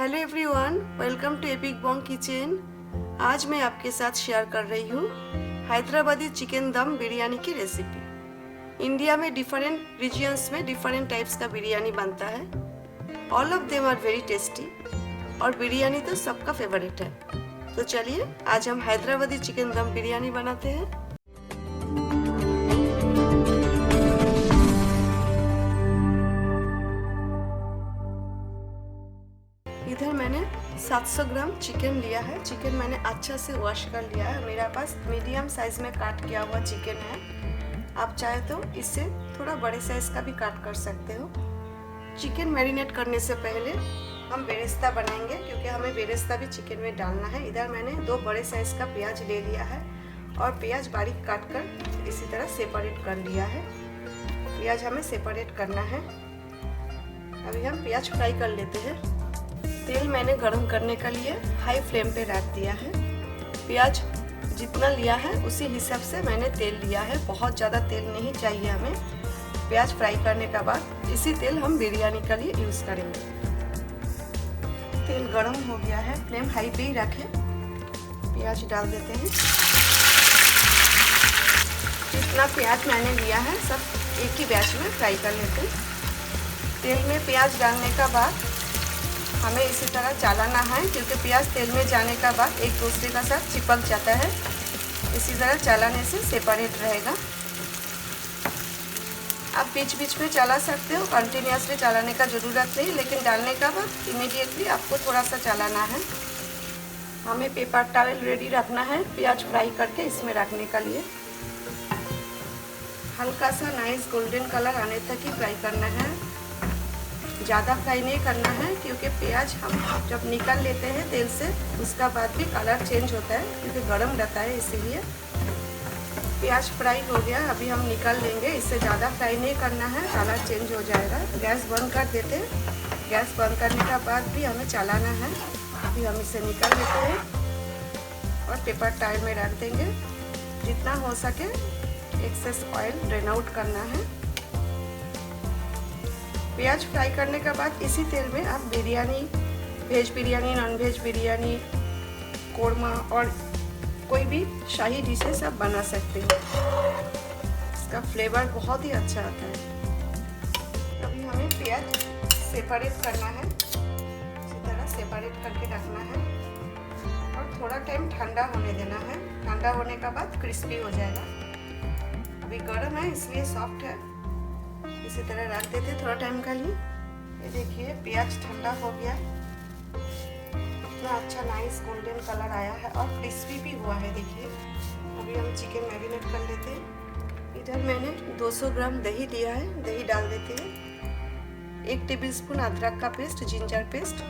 Hello everyone, welcome to Epic Bong Kitchen. आज मैं आपके साथ शेयर कर रही हूँ हैदराबादी चिकन दम बिरयानी की रेसिपी। इंडिया में डिफरेंट रीजन्स में डिफरेंट टाइप्स का बिरयानी बनता है। All of them are very tasty और बिरयानी तो सबका फेवरेट है। तो चलिए आज हम हैदराबादी चिकन दम बिरयानी बनाते हैं। इधर मैंने 700 ग्राम चिकन लिया है। चिकन मैंने अच्छा से वॉश कर लिया है। मेरा पास मीडियम साइज में काट किया हुआ चिकन है। आप चाहे तो इससे थोड़ा बड़े साइज का भी काट कर सकते हो। चिकन मैरिनेट करने से पहले हम बेरेस्ता बनाएंगे, क्योंकि हमें बेरेस्ता भी चिकन में डालना है। इधर मैंने 2 बड़े साइज का प्याज ले लिया है और प्याज बारीक काट कर इसी तरह सेपरेट कर लिया है। प्याज हमें सेपरेट करना है। अभी हम प्याज फ्राई कर लेते हैं। तेल मैंने गरम करने के लिए हाई फ्लेम पे रख दिया है। प्याज जितना लिया है उसी हिसाब से मैंने तेल लिया है। बहुत ज़्यादा तेल नहीं चाहिए हमें। प्याज फ्राई करने के बाद इसी तेल हम बिरयानी के लिए यूज़ करेंगे। तेल गरम हो गया है, फ्लेम हाई पे ही रखें। प्याज डाल देते हैं। जितना प्याज मैंने लिया है सब एक ही बैच में फ्राई कर लेते हैं। तेल में प्याज डालने का बाद हमें इसी तरह चलाना है, क्योंकि प्याज तेल में जाने का बाद एक दूसरे का साथ चिपक जाता है। इसी तरह चलाने से सेपरेट रहेगा। आप बीच बीच में चला सकते हो, कंटिन्यूसली चलाने का ज़रूरत नहीं, लेकिन डालने का बाद इमीडिएटली आपको थोड़ा सा चलाना है। हमें पेपर टॉवेल रेडी रखना है प्याज फ्राई करके इसमें रखने के लिए। हल्का सा नाइस गोल्डन कलर आने तक ही फ्राई करना है। ज़्यादा फ्राई नहीं करना है, क्योंकि प्याज हम जब निकाल लेते हैं तेल से उसका बाद भी कलर चेंज होता है, क्योंकि गर्म रहता है। इसीलिए प्याज फ्राई हो गया, अभी हम निकाल लेंगे। इससे ज़्यादा फ्राई नहीं करना है, कलर चेंज हो जाएगा। गैस बंद कर देते हैं। गैस बंद करने के बाद भी हमें चलाना है। अभी हम इसे निकाल लेते हैं और पेपर टॉवेल में रख देंगे। जितना हो सके एक्सेस ऑयल ड्रेन आउट करना है। प्याज फ्राई करने के बाद इसी तेल में आप biryani, veg biryani, non veg biryani, korma और कोई भी शाही डिशेस आप बना सकते हो। इसका फ्लेवर बहुत ही अच्छा आता है। अभी हमें प्याज सेपरेट करना है। इसी तरह सेपरेट करके रखना है और थोड़ा टाइम ठंडा होने देना है। ठंडा होने के बाद क्रिस्पी हो जाएगा। अभी गर्म है इसलिए सॉफ्ट है। इसी तरह रख देते थोड़ा टाइम के लिए। ये देखिए प्याज ठंडा हो गया। इतना अच्छा नाइस गोल्डन कलर आया है और क्रिस्पी भी हुआ है। देखिए अभी हम चिकन मैरिनेट कर लेते हैं। इधर मैंने 200 ग्राम दही लिया है। दही डाल देते हैं। 1 टेबलस्पून अदरक का पेस्ट, जिंजर पेस्ट,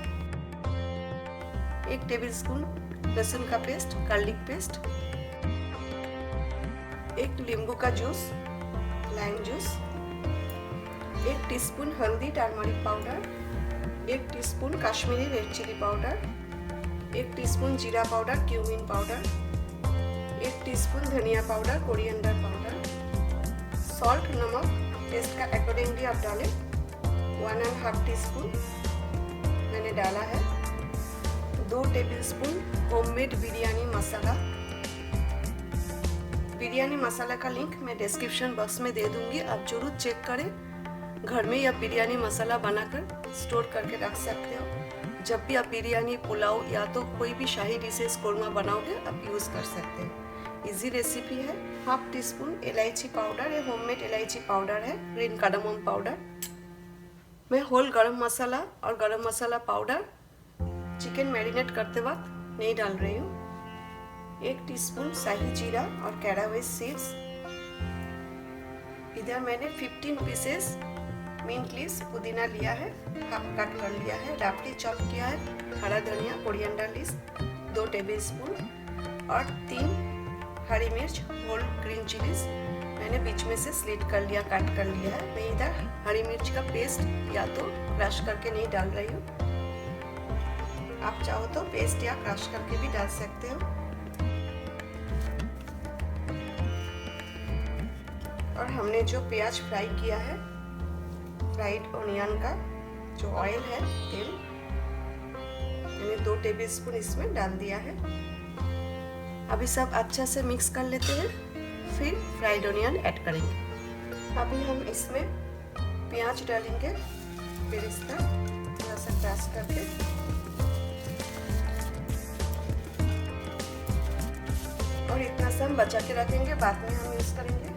1 टेबलस्पून लहसुन का पेस्ट, गार्लिक पेस्ट, 1 नींबू का जूस, लाइम जूस, 1 टीस्पून हल्दी turmeric powder, 1 teaspoon Kashmiri red chilli powder, 1 teaspoon जीरा पाउडर, क्यूमिन पाउडर, 1 टीस्पून धनिया पाउडर, कोरिएंडर पाउडर, सॉल्ट नमक टेस्ट का अकॉर्डिंगली आप डालें। 1.5 टीस्पून मैंने डाला है। 2 टेबलस्पून होममेड बिरयानी मसाला। बिरयानी मसाला का लिंक मैं डिस्क्रिप्शन बॉक्स में दे दूंगी, आप जरूर चेक करें। घर में आप बिरयानी मसाला बनाकर स्टोर करके रख सकते हो। जब भी आप बिरयानी, पुलाव या तो कोई भी शाही डिशेस, कोरमा बनाओगे आप यूज़ कर सकते हैं। इजी रेसिपी है। 1/2 टीस्पून इलायची पाउडर, ये होममेड इलायची पाउडर है, ग्रीन कार्डमम पाउडर। मैं होल गरम मसाला और गरम मसाला पाउडर चिकन मैरिनेट करते वक्त नहीं डाल रही हूँ। 1 टीस्पून शाही जीरा और कैरावे सीड्स। इधर मैंने 15 पीसेस मिंट लीव्स पुदीना लिया है, हाफ कट कर लिया है, रफली चॉप किया है। हरा धनिया, कोरिएंडर लीव्स 2 टेबलस्पून और 3 हरी मिर्च, होल ग्रीन चिलीज मैंने बीच में से स्लिट कर लिया, काट कर लिया है। मैं इधर हरी मिर्च का पेस्ट या तो क्रश करके नहीं डाल रही हूँ। आप चाहो तो पेस्ट या क्रश करके भी डाल सकते हो। और हमने जो प्याज फ्राई किया है, फ्राइड ऑनियन का जो ऑयल है, तेल, 2 टेबलस्पून इसमें डाल दिया है। अभी सब अच्छा से मिक्स कर लेते हैं, फिर फ्राइड ऑनियन ऐड करेंगे। अभी हम इसमें प्याज डालेंगे, फिर इसका थोड़ा सा क्रश करके और इतना सा हम बचा के रखेंगे, बाद में हम यूज़ करेंगे।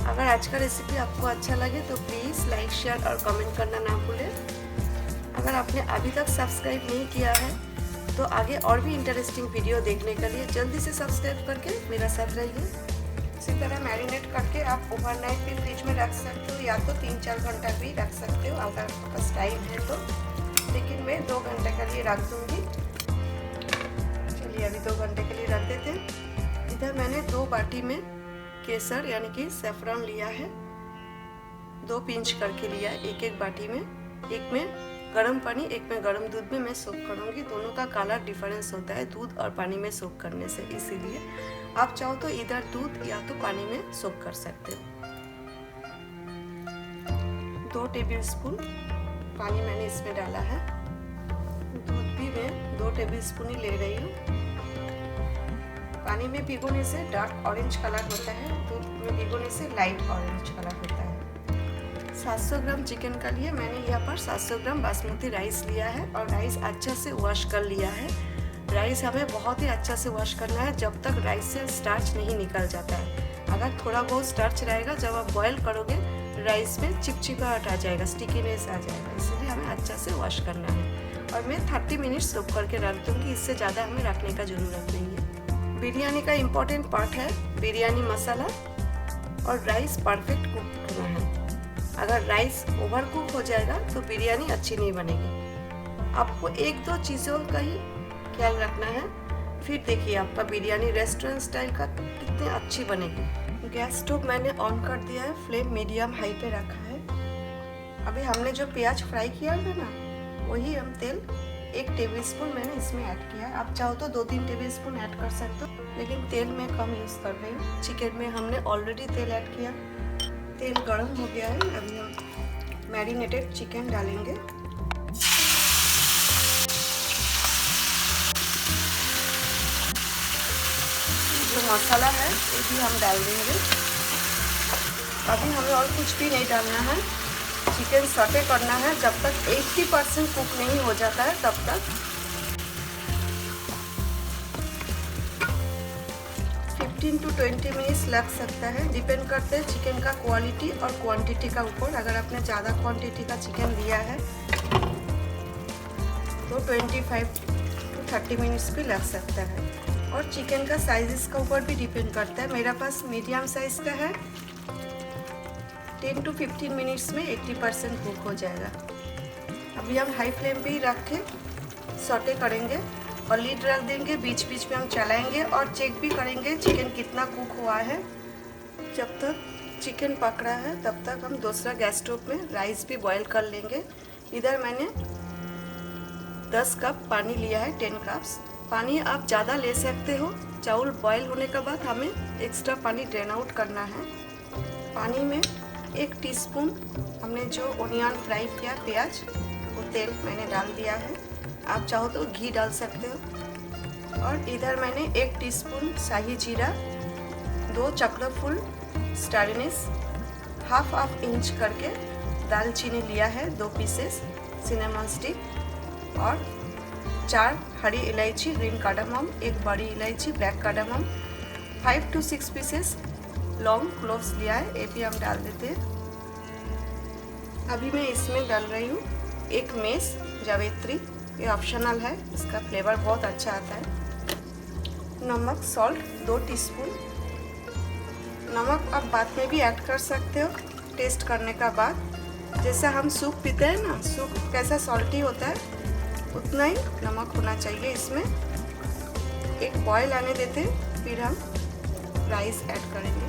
अगर आज का रेसिपी आपको अच्छा लगे तो प्लीज़ लाइक, शेयर और कमेंट करना ना भूलें। अगर आपने अभी तक सब्सक्राइब नहीं किया है तो आगे और भी इंटरेस्टिंग वीडियो देखने के लिए जल्दी से सब्सक्राइब करके मेरा साथ रहिए। इसी तरह मैरिनेट करके आप ओवरनाइट भी फ्रिज में रख सकते हो, या तो 3-4 घंटा भी रख सकते हो अगर आपके पास टाइम है तो, लेकिन मैं 2 घंटे के लिए रख दूँगी। चलिए अभी 2 घंटे के लिए रख देते हैं। इधर मैंने 2 बाटी में केसर यानी कि सेफ्रॉन लिया है, 2 पिंच करके लिया है एक बाटी में। एक में गर्म पानी, एक में गर्म दूध में मैं सोक करूँगी। दोनों का कलर डिफरेंस होता है दूध और पानी में सोक करने से, इसीलिए आप चाहो तो इधर दूध या तो पानी में सोक कर सकते हो। 2 टेबलस्पून पानी मैंने इसमें डाला है। दूध भी मैं 2 टेबलस्पून ही ले रही हूँ। पानी में भिगोने से डार्क ऑरेंज कलर होता है, दूध में भिगोने से लाइट ऑरेंज कलर होता है। 700 ग्राम चिकन का लिए मैंने यहाँ पर 700 ग्राम बासमती राइस लिया है और राइस अच्छा से वॉश कर लिया है। राइस हमें बहुत ही अच्छा से वॉश करना है जब तक राइस से स्टार्च नहीं निकल जाता है। अगर थोड़ा बहुत स्टार्च रहेगा, जब आप बॉयल करोगे राइस में चिपचिपाहट आ जाएगा, स्टिकीनेस आ जाएगा, इसलिए हमें अच्छा से वॉश करना है। और मैं 30 मिनट सोक करके रख दूँगी, इससे ज़्यादा हमें रखने का ज़रूरत नहीं है। बिरयानी का इम्पोर्टेंट पार्ट है बिरयानी मसाला और राइस परफेक्ट कुक होना है। अगर राइस ओवर कुक हो जाएगा तो बिरयानी अच्छी नहीं बनेगी। आपको 1-2 चीज़ों का ही ख्याल रखना है, फिर देखिए आपका बिरयानी रेस्टोरेंट स्टाइल का कितनी अच्छी बनेगी। गैस स्टोव मैंने ऑन कर दिया है, फ्लेम मीडियम हाई पे रखा है। अभी हमने जो प्याज फ्राई किया था ना, वही हम तेल 1 टेबलस्पून मैंने इसमें ऐड किया है। आप चाहो तो 2-3 टेबलस्पून ऐड कर सकते हो, लेकिन तेल मैं कम यूज़ कर रही हूँ। चिकन में हमने ऑलरेडी तेल ऐड किया, तेल गर्म हो गया है। अभी हम मैरिनेटेड चिकन डालेंगे। जो मसाला है ये भी हम डाल देंगे। अभी हमें और कुछ भी नहीं डालना है, चिकन सॉटे करना है जब तक 80% कुक नहीं हो जाता है तब तक। 15 to 20 मिनट्स लग सकता है, डिपेंड करते हैं चिकन का क्वालिटी और क्वांटिटी का ऊपर। अगर आपने ज़्यादा क्वांटिटी का चिकन लिया है तो 25 to 30 मिनट्स भी लग सकता है। और चिकन का साइज़ का ऊपर भी डिपेंड करता है। मेरा पास मीडियम साइज़ का है, 10 to 15 मिनट्स में 80% कुक हो जाएगा। अभी हम हाई फ्लेम पे ही रख के सॉटे करेंगे और लीड रख देंगे, बीच बीच में हम चलाएंगे और चेक भी करेंगे चिकन कितना कुक हुआ है। जब तक चिकन पक रहा है तब तक हम दूसरा गैस स्टोव में राइस भी बॉईल कर लेंगे। इधर मैंने 10 कप पानी लिया है, 10 कप्स। पानी आप ज़्यादा ले सकते हो। चावल बॉईल होने के बाद हमें एक्स्ट्रा पानी ड्रेन आउट करना है। पानी में 1 टीस्पून हमने जो ओनियन फ्राई किया प्याज, वो तेल मैंने डाल दिया है। आप चाहो तो घी डाल सकते हो। और इधर मैंने 1 टीस्पून शाही जीरा, 2 चक्रफूल स्टार एनिस, हाफ इंच करके दालचीनी लिया है, 2 पीसेस सिनेमन स्टिक और 4 हरी इलायची ग्रीन कार्डामम, 1 बड़ी इलायची black cardamom, 5 to 6 pieces long cloves लिया है, ये भी हम डाल देते हैं। अभी मैं इसमें डाल रही हूँ 1 मेस जावित्री, ये ऑप्शनल है, इसका फ्लेवर बहुत अच्छा आता है। नमक सॉल्ट 2 टीस्पून। नमक आप बाद में भी ऐड कर सकते हो टेस्ट करने का बाद। जैसा हम सूप पीते हैं ना, सूप कैसा सॉल्टी होता है उतना ही नमक होना चाहिए इसमें। एक बॉयल आने देते हैं, फिर हम राइस ऐड करेंगे।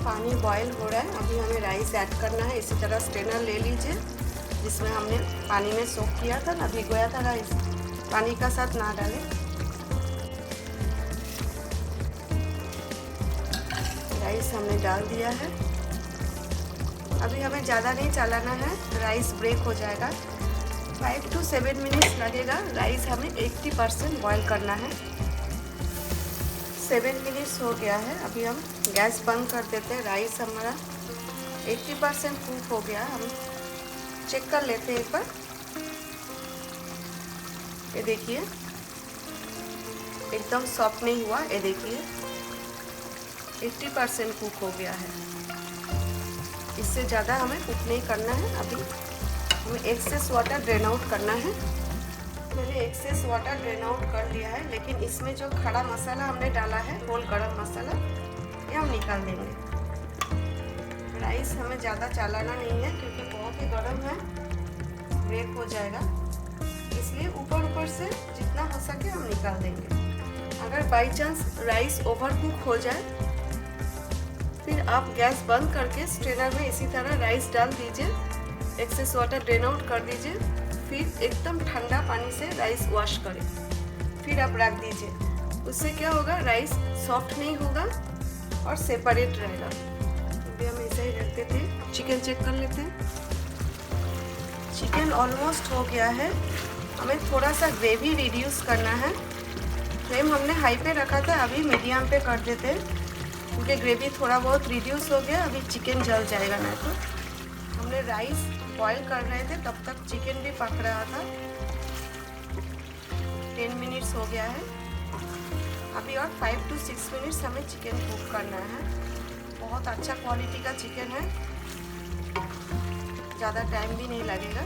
पानी बॉयल हो रहा है, अभी हमें राइस ऐड करना है। इसी तरह स्ट्रेनर ले लीजिए जिसमें हमने पानी में सोक किया था ना, भिगोया था राइस, पानी का साथ ना डालें। राइस हमने डाल दिया है। अभी हमें ज़्यादा नहीं चलाना है, राइस ब्रेक हो जाएगा। 5 to 7 मिनट्स लगेगा। राइस हमें 80% बॉईल करना है। 7 मिनट्स हो गया है। अभी हम गैस बंद कर देते हैं। राइस हमारा 80% कुक हो गया। हम चेक कर लेते हैं एक बार। ये देखिए एकदम सॉफ्ट नहीं हुआ। ये देखिए 80% कुक हो गया है। इससे ज़्यादा हमें कुक नहीं करना है। अभी हमें एक्सेस वाटर ड्रेन आउट करना है। मैंने एक्सेस वाटर ड्रेन आउट कर लिया है, लेकिन इसमें जो खड़ा मसाला हमने डाला है, होल गरम मसाला, ये हम निकाल देंगे। राइस हमें ज़्यादा चलाना नहीं है क्योंकि बहुत ही गर्म है, ब्रेक हो जाएगा। इसलिए ऊपर ऊपर से जितना हो सके हम निकाल देंगे। अगर by chance rice over cook हो जाए, फिर आप गैस बंद करके स्ट्रेनर में इसी तरह राइस डाल दीजिए, एक्सेस वाटर ड्रेन आउट कर दीजिए, फिर एकदम ठंडा पानी से राइस वॉश करें, फिर आप रख दीजिए। उससे क्या होगा, राइस सॉफ्ट नहीं होगा और सेपरेट रहेगा। अभी हम ऐसे ही रख देते हैं। चिकन चेक कर लेते हैं। चिकन ऑलमोस्ट हो गया है। हमें थोड़ा सा ग्रेवी रिड्यूस करना है। फ्लेम हमने हाई पे रखा था, अभी मीडियम पे कर देते हैं क्योंकि ग्रेवी थोड़ा बहुत रिड्यूस हो गया। अभी चिकन जल जाएगा ना। तो हमने राइस बॉईल कर रहे थे, तब तक चिकन भी पक रहा था। 10 मिनट्स हो गया है। अभी और 5 to 6 मिनट्स हमें चिकन कुक करना है। बहुत अच्छा क्वालिटी का चिकन है, ज़्यादा टाइम भी नहीं लगेगा।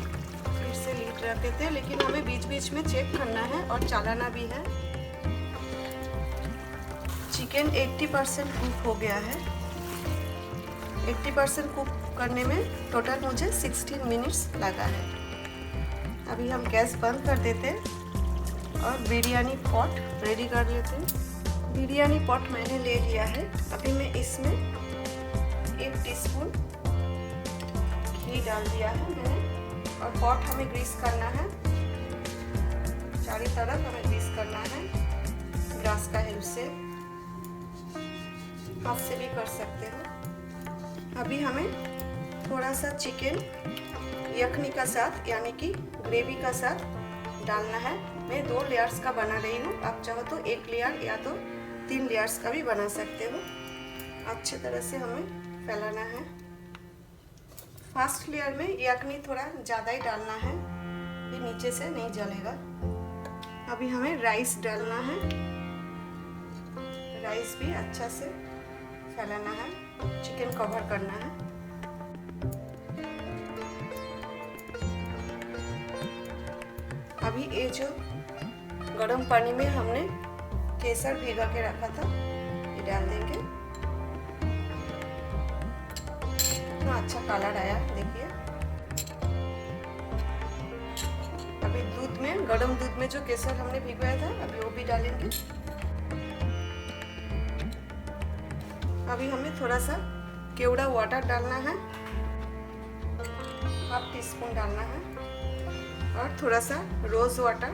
फिर से लीड रख देते हैं, लेकिन हमें बीच बीच में चेक करना है और चलाना भी है। चिकन 80% कुक हो गया है। 80% कुक करने में टोटल मुझे 16 मिनट्स लगा है। अभी हम गैस बंद कर देते हैं और बिरयानी पॉट रेडी कर लेते हैं। बिरयानी पॉट मैंने ले लिया है। अभी मैं इसमें 1 टीस्पून घी डाल दिया है मैंने, और पॉट हमें ग्रीस करना है। चारों तरफ हमें ग्रीस करना है ग्रास का हेल्प से, हाथ से भी कर सकते हो। अभी हमें थोड़ा सा चिकन यखनी का साथ, यानी कि ग्रेवी का साथ डालना है। मैं 2 लेयर्स का बना रही हूँ। आप चाहो तो 1 लेयर या तो 3 लेयर्स का भी बना सकते हो। अच्छी तरह से हमें फैलाना है। फर्स्ट लेयर में यखनी थोड़ा ज़्यादा ही डालना है, फिर नीचे से नहीं जलेगा। अभी हमें राइस डालना है। राइस भी अच्छा से फैलाना है, चिकन कवर करना है। अभी ये जो गर्म पानी में हमने केसर भिगा के रखा था, ये डाल देंगे। इतना अच्छा कलर आया, देखिए। अभी दूध में, गर्म दूध में जो केसर हमने भिगोया था, अभी वो भी डालेंगे। अभी हमें थोड़ा सा केवड़ा वाटर डालना है, 1/2 टीस्पून डालना है, और थोड़ा सा रोज़ वाटर,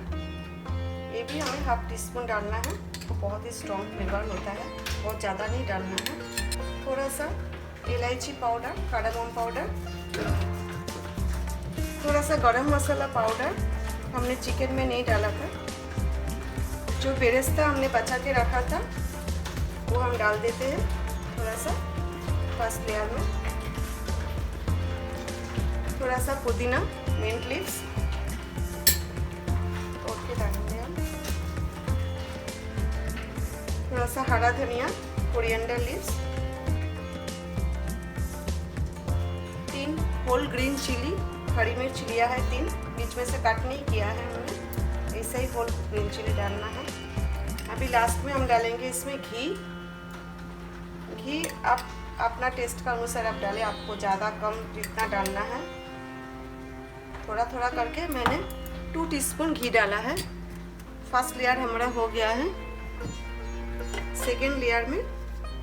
ये भी हमें 1/2 टीस्पून डालना है। तो बहुत ही स्ट्रॉन्ग फ्लेवर होता है, बहुत ज़्यादा नहीं डालना है। थोड़ा सा इलायची पाउडर, कार्डामम पाउडर, थोड़ा सा गरम मसाला पाउडर हमने चिकन में नहीं डाला था। जो बेरेस्ता हमने बचा के रखा था वो हम डाल देते हैं थोड़ा सा फर्स्ट लेयर में। थोड़ा सा पुदीना, मिंट लीव्स तोड़ के डालेंगे हम। थोड़ा सा हरा धनिया, coriander leaves, 3 whole green chilli, हरी मिर्च लिया है 3, बीच में से कट नहीं किया है हमने, ऐसा ही होल ग्रीन चिली डालना है। अभी लास्ट में हम डालेंगे इसमें घी। घी आप अपना टेस्ट का अनुसार आप डालें, आपको ज़्यादा कम जितना डालना है। थोड़ा थोड़ा करके मैंने 2 टीस्पून घी डाला है। फर्स्ट लेयर हमारा हो गया है। सेकेंड लेयर में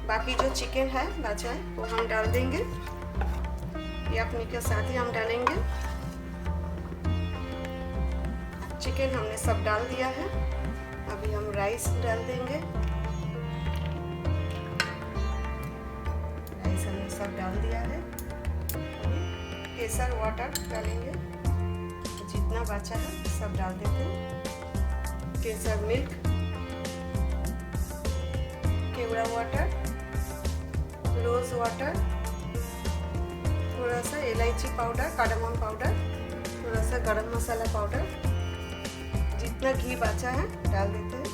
बाकी जो चिकन है बचा है वो हम डाल देंगे, यखनी के साथ ही हम डालेंगे। चिकन हमने सब डाल दिया है। अभी हम राइस डाल देंगे। राइस हमने सब डाल दिया है। केसर वाटर डालेंगे, जितना जितना बचा है सब डाल देते हैं। केसर मिल्क, केवड़ा वाटर, रोज वाटर, थोड़ा सा इलायची पाउडर, कार्डमम पाउडर, थोड़ा सा गरम मसाला पाउडर, जितना घी बचा है डाल देते हैं।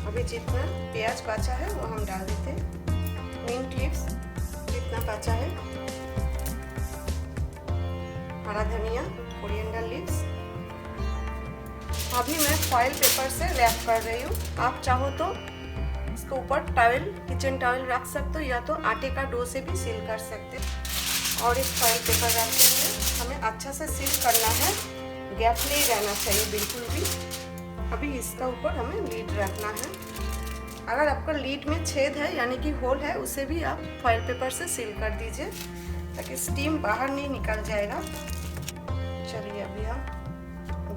अभी जितना प्याज बचा है वो हम डाल देते हैं। मिंट लीव्स जितना बचा है, हरा धनिया, कोरिएंडर लीव्स। अभी मैं फॉइल पेपर से रैप कर रही हूँ। आप चाहो तो इसके ऊपर टॉवल, किचन टॉवल रख सकते हो, या तो आटे का डो से भी सील कर सकते हो। और इस फॉइल पेपर रखते हुए हमें अच्छा से सील करना है, गैप नहीं रहना चाहिए बिल्कुल भी। अभी इसका ऊपर हमें लीड रखना है। अगर आपका लीड में छेद है यानी कि होल है, उसे भी आप फॉइल पेपर से सील कर दीजिए ताकि स्टीम बाहर नहीं निकल जाएगा। चलिए अभी हम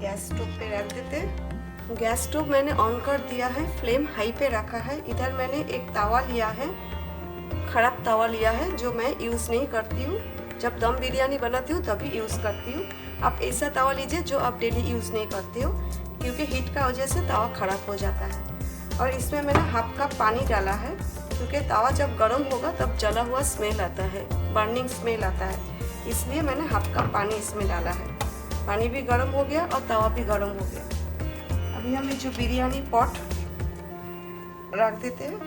गैस स्टोव पे रख देते हैं। गैस स्टोव मैंने ऑन कर दिया है, फ्लेम हाई पे रखा है। इधर मैंने एक तवा लिया है, खराब तवा लिया है जो मैं यूज़ नहीं करती हूँ। जब दम बिरयानी बनाती हूँ तभी यूज़ करती हूँ। आप ऐसा तवा लीजिए जो आप डेली यूज़ नहीं करते हो, क्योंकि हीट का वजह से तवा खराब हो जाता है। और इसमें मैंने हाफ कप पानी डाला है, क्योंकि तवा जब गर्म होगा तब जला हुआ स्मेल आता है, बर्निंग स्मेल आता है, इसलिए मैंने हाफ कप पानी इसमें डाला है। पानी भी गर्म हो गया और तवा भी गर्म हो गया। अभी हम ये जो बिरयानी पॉट रख देते हैं।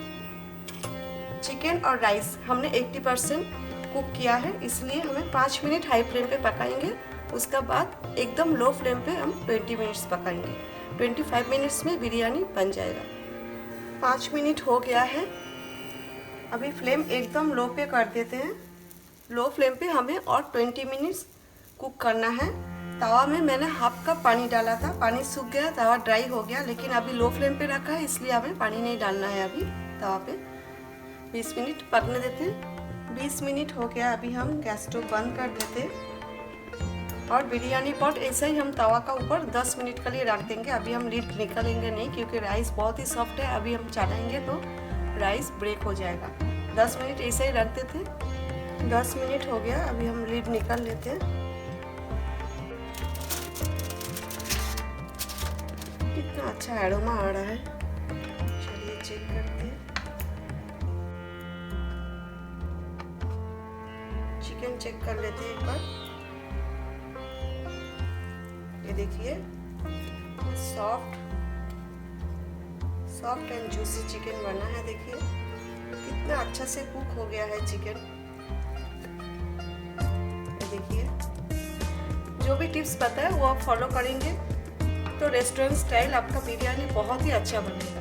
चिकन और राइस हमने 80% कुक किया है, इसलिए हमें 5 मिनट हाई फ्लेम पे पकाएंगे। उसके बाद एकदम लो फ्लेम पे हम 20 मिनट्स पकाएंगे। 25 मिनट्स में बिरयानी बन जाएगा। 5 मिनट हो गया है। अभी फ्लेम एकदम लो पे कर देते हैं। लो फ्लेम पे हमें और 20 मिनट्स कुक करना है। तवा में मैंने हाफ कप पानी डाला था, पानी सूख गया, तवा ड्राई हो गया, लेकिन अभी लो फ्लेम पे रखा है इसलिए हमें पानी नहीं डालना है अभी तवा पे। 20 मिनट पकने देते हैं। 20 मिनट हो गया, अभी हम गैस स्टोव बंद कर देते हैं। और बिरयानी पॉट ऐसे ही हम तवा का ऊपर 10 मिनट के लिए रख देंगे। अभी हम लीड निकालेंगे नहीं, क्योंकि राइस बहुत ही सॉफ्ट है। अभी हम चलाएंगे तो राइस ब्रेक हो जाएगा। 10 मिनट ऐसे ही रख देते हैं। 10 मिनट हो गया, अभी हम लीड निकाल लेते हैं। कितना अच्छा एरोमा आ रहा है। चलिए चेक करते हैं। चिकन चेक कर लेते हैं एक बार। ये देखिए सॉफ्ट एंड जूसी चिकन बना है। देखिए कितना अच्छा से कुक हो गया है चिकन। ये देखिए, जो भी टिप्स पता है वो आप फॉलो करेंगे तो रेस्टोरेंट स्टाइल आपका बिरयानी बहुत ही अच्छा बनेगा।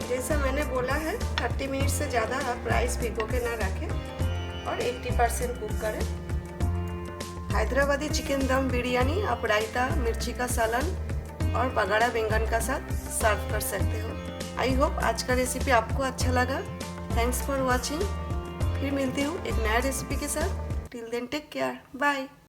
जैसा मैंने बोला है 30 मिनट से ज़्यादा आप राइस भिगो के ना रखें और 80% कुक करें। हैदराबादी चिकन दम बिरयानी आप रायता, मिर्ची का सालन और बगाड़ा बैंगन का साथ सर्व कर सकते हो। आई होप आज का रेसिपी आपको अच्छा लगा। Thanks for watching. फिर मिलती हूँ एक नया रेसिपी के साथ। Till then take care, bye.